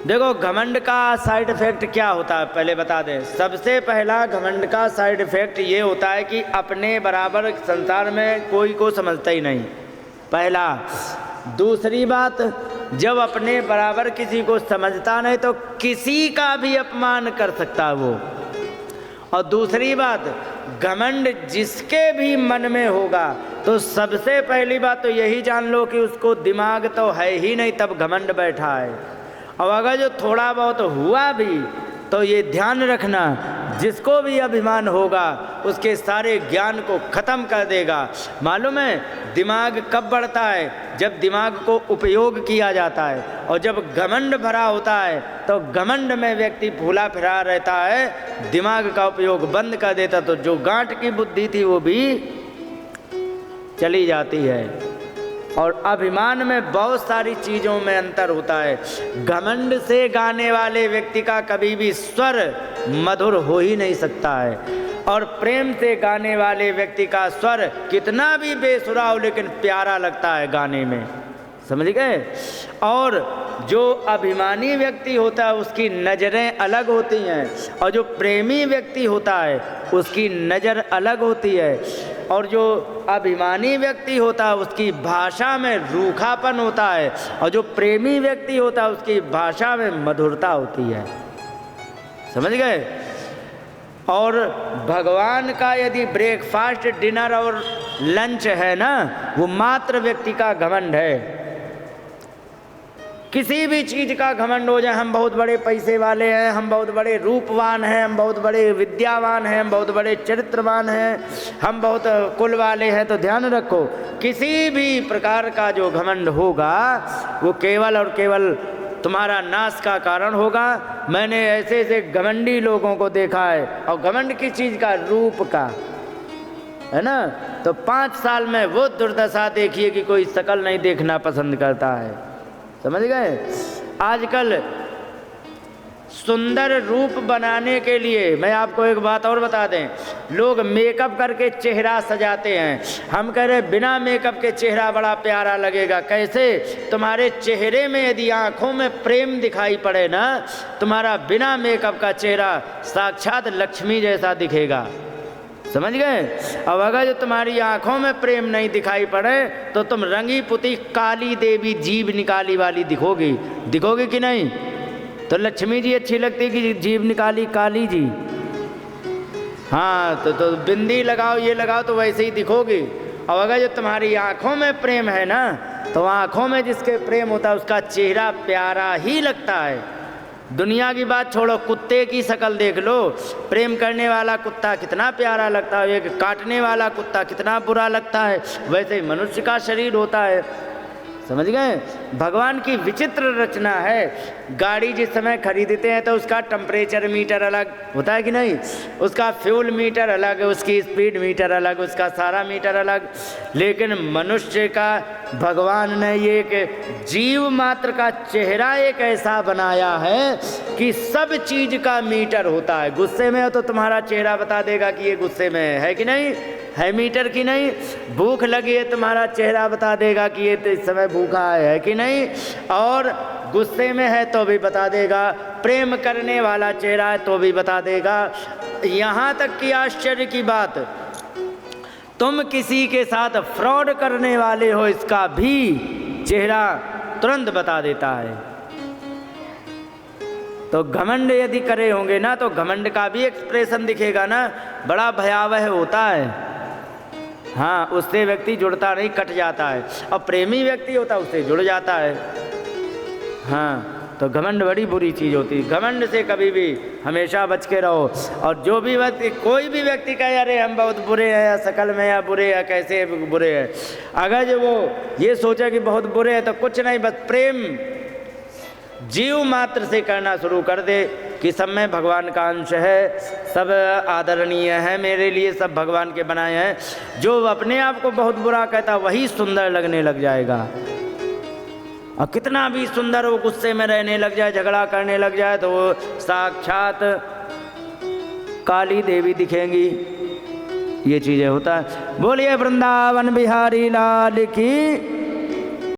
देखो घमंड का साइड इफेक्ट क्या होता है पहले बता दें। सबसे पहला घमंड का साइड इफेक्ट ये होता है कि अपने बराबर संसार में कोई को समझता ही नहीं, पहला। दूसरी बात, जब अपने बराबर किसी को समझता नहीं तो किसी का भी अपमान कर सकता है वो। और दूसरी बात, घमंड जिसके भी मन में होगा तो सबसे पहली बात तो यही जान लो कि उसको दिमाग तो है ही नहीं, तब घमंड बैठा है। और अगर जो थोड़ा बहुत हुआ भी तो ये ध्यान रखना, जिसको भी अभिमान होगा उसके सारे ज्ञान को ख़त्म कर देगा। मालूम है दिमाग कब बढ़ता है? जब दिमाग को उपयोग किया जाता है। और जब घमंड भरा होता है तो घमंड में व्यक्ति भूला फिरा रहता है, दिमाग का उपयोग बंद कर देता तो जो गांठ की बुद्धि थी वो भी चली जाती है। और अभिमान में बहुत सारी चीज़ों में अंतर होता है। घमंड से गाने वाले व्यक्ति का कभी भी स्वर मधुर हो ही नहीं सकता है, और प्रेम से गाने वाले व्यक्ति का स्वर कितना भी बेसुरा हो लेकिन प्यारा लगता है गाने में, समझ गए। और जो अभिमानी व्यक्ति होता है उसकी नज़रें अलग होती हैं, और जो प्रेमी व्यक्ति होता है उसकी नज़र अलग होती है। और जो अभिमानी व्यक्ति होता है उसकी भाषा में रूखापन होता है, और जो प्रेमी व्यक्ति होता है उसकी भाषा में मधुरता होती है, समझ गए। और भगवान का यदि ब्रेकफास्ट, डिनर और लंच है ना, वो मात्र व्यक्ति का घमंड है। किसी भी चीज़ का घमंड हो जाए, हम बहुत बड़े पैसे वाले हैं, हम बहुत बड़े रूपवान हैं, हम बहुत बड़े विद्यावान हैं, हम बहुत बड़े चरित्रवान हैं, हम बहुत कुल वाले हैं, तो ध्यान रखो किसी भी प्रकार का जो घमंड होगा वो केवल और केवल तुम्हारा नाश का कारण होगा। मैंने ऐसे ऐसे घमंडी लोगों को देखा है, और घमंड किस चीज़ का? रूप का, है ना। तो 5 साल में वो दुर्दशा देखिए कि कोई शकल नहीं देखना पसंद करता है, समझ गए। आजकल सुंदर रूप बनाने के लिए मैं आपको एक बात और बता दें, लोग मेकअप करके चेहरा सजाते हैं। हम कह रहे बिना मेकअप के चेहरा बड़ा प्यारा लगेगा। कैसे? तुम्हारे चेहरे में यदि आँखों में प्रेम दिखाई पड़े ना, तुम्हारा बिना मेकअप का चेहरा साक्षात लक्ष्मी जैसा दिखेगा, समझ गए। अब अगर जो तुम्हारी आंखों में प्रेम नहीं दिखाई पड़े तो तुम रंगी पुती काली देवी जीभ निकाली वाली दिखोगी कि नहीं? तो लक्ष्मी जी अच्छी लगती कि जीभ निकाली काली जी? हाँ, तो बिंदी लगाओ, ये लगाओ तो वैसे ही दिखोगी। और अगर जो तुम्हारी आंखों में प्रेम है ना, तो आंखों में जिसके प्रेम होता है उसका चेहरा प्यारा ही लगता है। दुनिया की बात छोड़ो, कुत्ते की शक्ल देख लो, प्रेम करने वाला कुत्ता कितना प्यारा लगता है, एक काटने वाला कुत्ता कितना बुरा लगता है। वैसे ही मनुष्य का शरीर होता है, समझ गए। भगवान की विचित्र रचना है। गाड़ी जिस समय खरीदते हैं तो उसका टेम्परेचर मीटर अलग होता है कि नहीं, उसका फ्यूल मीटर अलग, उसकी स्पीड मीटर अलग, उसका सारा मीटर अलग। लेकिन मनुष्य का भगवान ने ये एक जीव मात्र का चेहरा एक ऐसा बनाया है कि सब चीज का मीटर होता है। गुस्से में हो तो तुम्हारा चेहरा बता देगा कि ये गुस्से में है कि नहीं, है मीटर की नहीं। भूख लगी है, तुम्हारा चेहरा बता देगा कि ये तो इस समय भूखा है कि नहीं। और गुस्से में है तो भी बता देगा, प्रेम करने वाला चेहरा है तो भी बता देगा। यहाँ तक कि आश्चर्य की बात, तुम किसी के साथ फ्रॉड करने वाले हो इसका भी चेहरा तुरंत बता देता है। तो घमंड यदि करे होंगे ना तो घमंड का भी एक्सप्रेशन दिखेगा ना, बड़ा भयावह होता है। हाँ, उससे व्यक्ति जुड़ता नहीं, कट जाता है। और प्रेमी व्यक्ति होता है उससे जुड़ जाता है। हाँ, तो घमंड बड़ी बुरी चीज़ होती है। घमंड से कभी भी हमेशा बच के रहो। और जो भी व्यक्ति, कोई भी व्यक्ति कहे अरे हम बहुत बुरे हैं, या शकल में या बुरे हैं, कैसे बुरे हैं, अगर जो वो ये सोचे कि बहुत बुरे हैं तो कुछ नहीं, बस प्रेम जीव मात्र से करना शुरू कर दे कि सब में भगवान का अंश है, सब आदरणीय है मेरे लिए, सब भगवान के बनाए हैं। जो अपने आप को बहुत बुरा कहता वही सुंदर लगने लग जाएगा। और कितना भी सुंदर वो गुस्से में रहने लग जाए, झगड़ा करने लग जाए, तो वो साक्षात काली देवी दिखेंगी। ये चीज़ें होता है। बोलिए वृंदावन बिहारी लाल की।